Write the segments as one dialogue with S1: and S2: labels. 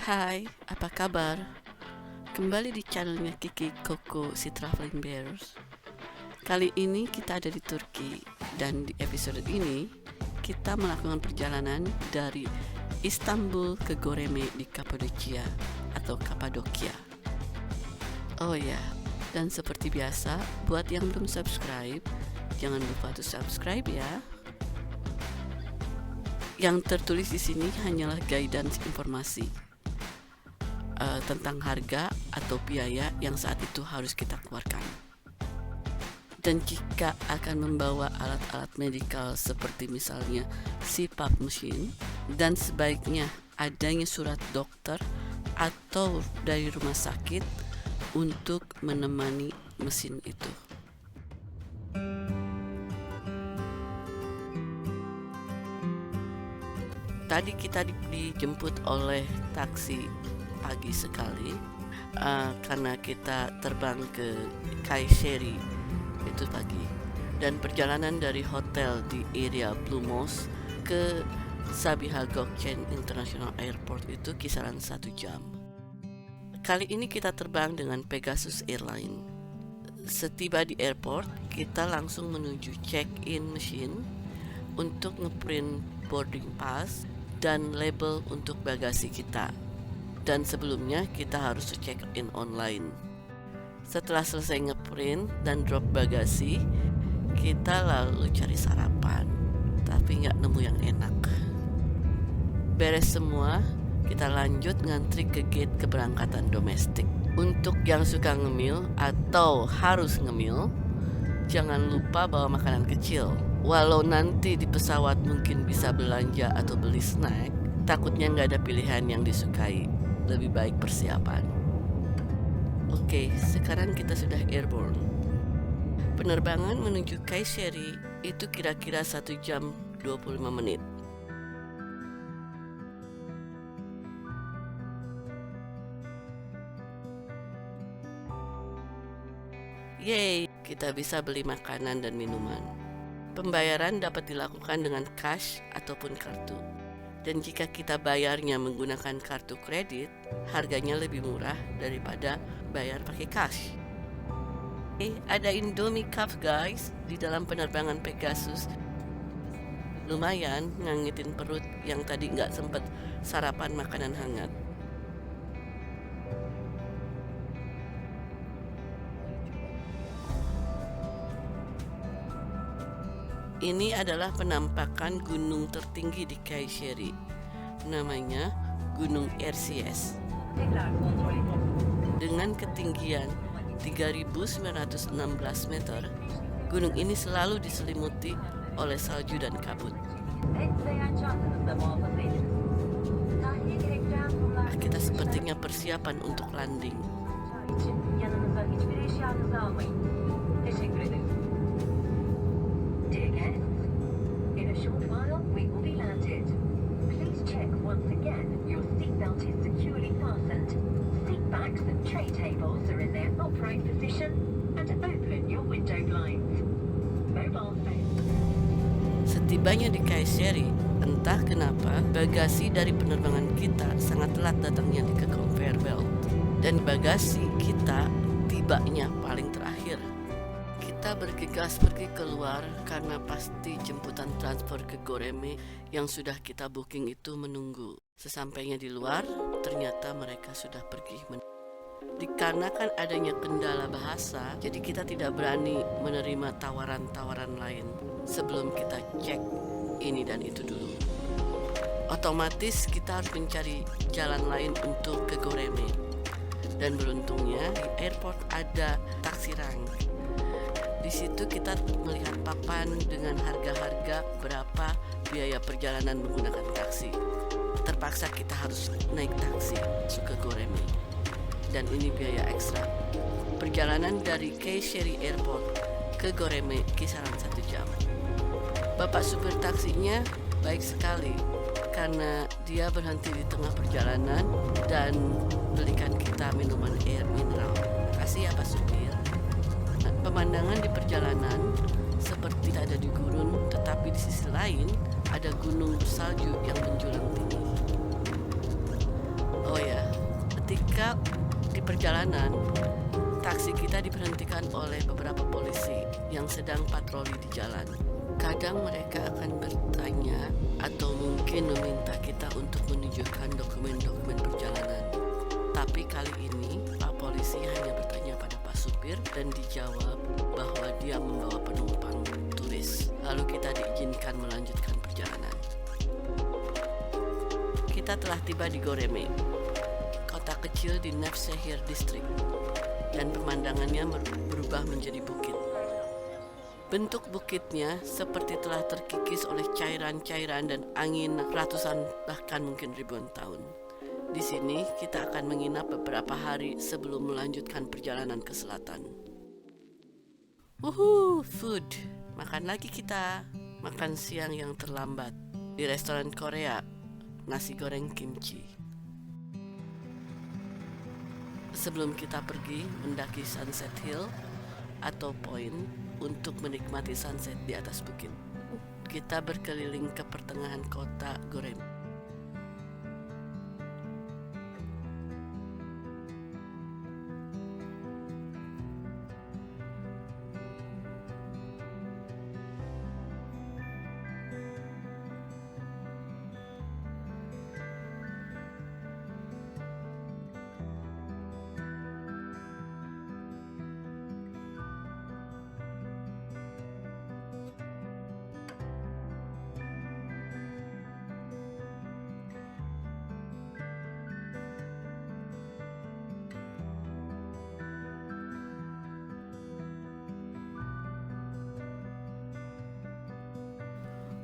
S1: Hai, apa kabar? Kembali di channelnya Kiki Koko si Traveling Bears. Kali ini kita ada di Turki dan di episode ini kita melakukan perjalanan dari Istanbul ke Göreme di Kapadokia atau Kapadokia. Oh ya, dan seperti biasa, buat yang belum subscribe, jangan lupa untuk subscribe ya. Yang tertulis di sini hanyalah guidance informasi tentang harga atau biaya yang saat itu harus kita keluarkan. Dan jika akan membawa alat-alat medikal seperti misalnya CPAP mesin, dan sebaiknya adanya surat dokter atau dari rumah sakit untuk menemani mesin itu. Tadi kita dijemput oleh taksi pagi sekali karena kita terbang ke Kayseri itu pagi, dan perjalanan dari hotel di area Blue Mosque ke Sabiha Gökçen International Airport itu kisaran 1 jam. Kali ini kita terbang dengan Pegasus Airline. Setiba di airport, kita langsung menuju check-in machine untuk ngeprint boarding pass dan label untuk bagasi kita. Dan sebelumnya kita harus check-in online. Setelah selesai ngeprint dan drop bagasi, kita lalu cari sarapan, tapi nggak nemu yang enak. Beres semua, kita lanjut ngantri ke gate keberangkatan domestik. Untuk yang suka ngemil atau harus ngemil, jangan lupa bawa makanan kecil. Walau nanti di pesawat mungkin bisa belanja atau beli snack, takutnya nggak ada pilihan yang disukai. Lebih baik persiapan. Oke, sekarang kita sudah airborne. Penerbangan menuju Kayseri itu kira-kira 1 jam 25 menit. Yeay, kita bisa beli makanan dan minuman. Pembayaran dapat dilakukan dengan cash ataupun kartu. Dan jika kita bayarnya menggunakan kartu kredit, harganya lebih murah daripada bayar pakai cash. Ada Indomie Cup guys di dalam penerbangan Pegasus. Lumayan ngangetin perut yang tadi nggak sempet sarapan makanan hangat. Ini adalah penampakan gunung tertinggi di Kayseri. Namanya Gunung Erciyes. Dengan ketinggian 3.916 meter, gunung ini selalu diselimuti oleh salju dan kabut. Kita sepertinya persiapan untuk landing.
S2: Dear guests, in a short while we will be landed. Please check once again your seatbelt is securely fastened, seat backs and tray tables are in their upright position, and open your window blinds. Mobile phones.
S1: Setibanya di Kayseri, entah kenapa bagasi dari penerbangan kita sangat telat datangnya ke conveyor belt, dan bagasi kita tibanya paling terakhir. Kita bergegas pergi keluar karena pasti jemputan transport ke Göreme yang sudah kita booking itu menunggu. Sesampainya di luar, ternyata mereka sudah pergi. Dikarenakan adanya kendala bahasa, jadi kita tidak berani menerima tawaran-tawaran lain sebelum kita cek ini dan itu dulu. Otomatis kita harus mencari jalan lain untuk ke Göreme. Dan beruntungnya di airport ada taksi rank. Di situ kita melihat papan dengan harga-harga berapa biaya perjalanan menggunakan taksi. Terpaksa kita harus naik taksi ke Göreme, dan ini biaya ekstra. Perjalanan dari Kayseri Airport ke Göreme kisaran 1 jam. Bapak supir taksinya baik sekali karena dia berhenti di tengah perjalanan dan belikan kita minuman air mineral. Kasih ya Pak supir. Pemandangan di perjalanan seperti ada di gurun, tetapi di sisi lain ada gunung bersalju yang menjulang tinggi. Oh ya, Ketika di perjalanan, taksi kita diberhentikan oleh beberapa polisi yang sedang patroli di jalan. Kadang mereka akan bertanya atau mungkin meminta kita untuk menunjukkan dokumen-dokumen perjalanan. Tapi kali ini, Pak Polisi hanya bertanya pada Pak Supir dan dijawab bahwa dia membawa penumpang turis. Lalu kita diizinkan melanjutkan perjalanan. Kita telah tiba di Goreme, kota kecil di Nevşehir District, dan pemandangannya berubah menjadi bukit. Bentuk bukitnya seperti telah terkikis oleh cairan-cairan dan angin ratusan bahkan mungkin ribuan tahun. Di sini kita akan menginap beberapa hari sebelum melanjutkan perjalanan ke selatan. Food. Makan lagi kita. Makan siang yang terlambat di restoran Korea, nasi goreng kimchi. Sebelum kita pergi mendaki Sunset Hill atau Point untuk menikmati sunset di atas bukit, kita berkeliling ke pertengahan kota Goreme.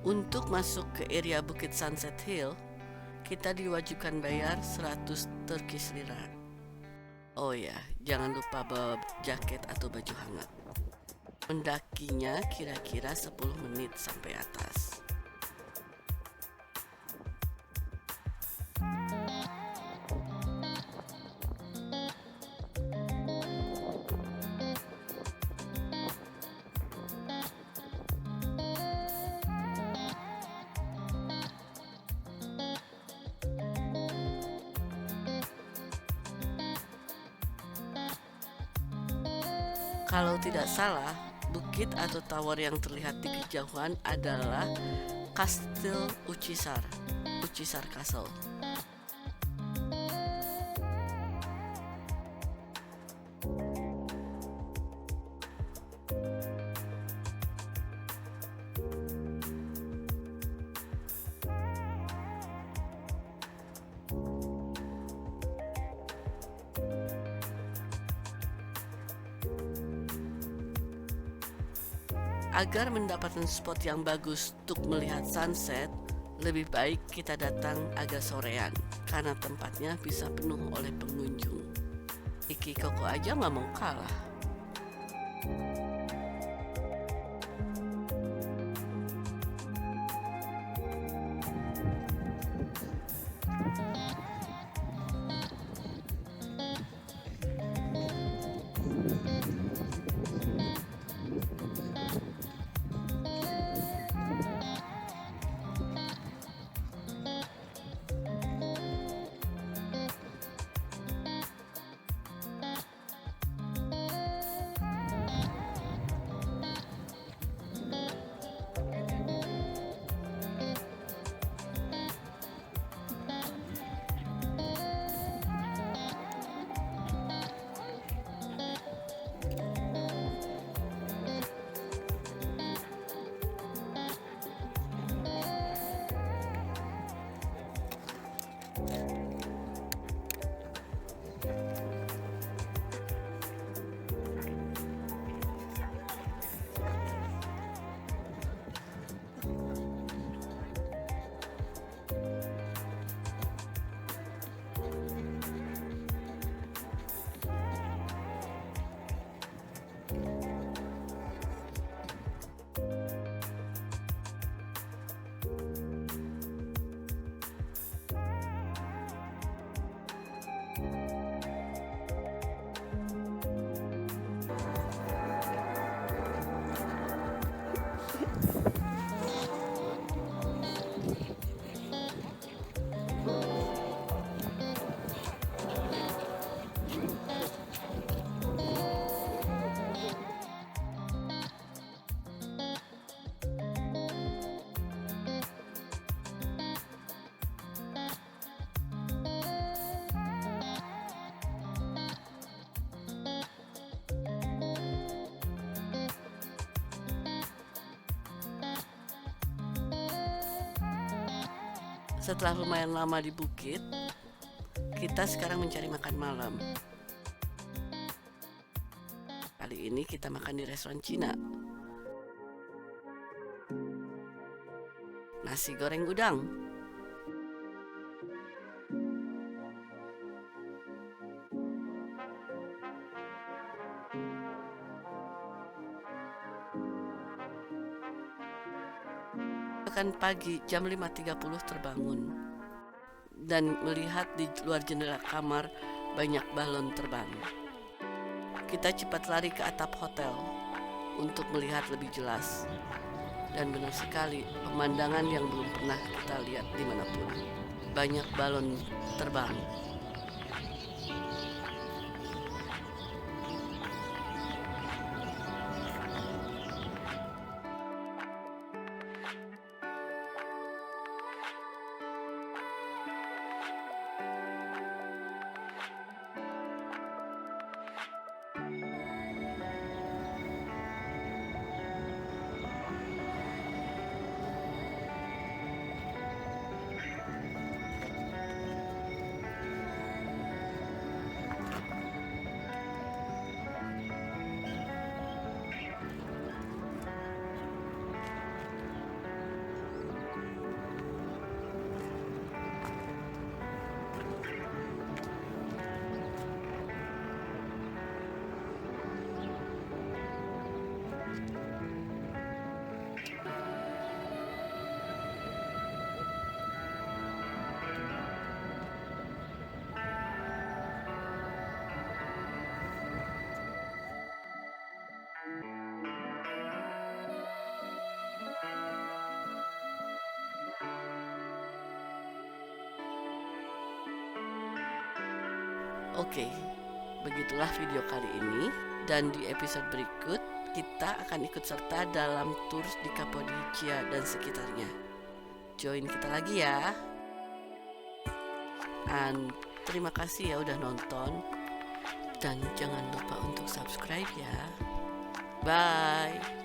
S1: Untuk masuk ke area Bukit Sunset Hill, kita diwajibkan bayar 100 Turkish lira. Oh ya, jangan lupa bawa jaket atau baju hangat. Mendakinya kira-kira 10 menit sampai atas. Kalau tidak salah, bukit atau tower yang terlihat di kejauhan adalah Kastil Uçhisar Castle. Agar mendapatkan spot yang bagus untuk melihat sunset, lebih baik kita datang agak sorean karena tempatnya bisa penuh oleh pengunjung. Iki Koko aja nggak mau kalah. Setelah lumayan lama di bukit, kita sekarang mencari makan malam. Kali ini kita makan di restoran Cina. Nasi goreng udang. Makan pagi jam 5.30 terbangun dan melihat di luar jendela kamar banyak balon terbang. Kita cepat lari ke atap hotel untuk melihat lebih jelas. Dan benar sekali, pemandangan yang belum pernah kita lihat dimanapun. Banyak balon terbang. Oke, begitulah video kali ini, dan di episode berikut kita akan ikut serta dalam tur di Kapadocia dan sekitarnya. Join kita lagi ya. Dan terima kasih ya udah nonton, dan jangan lupa untuk subscribe ya. Bye.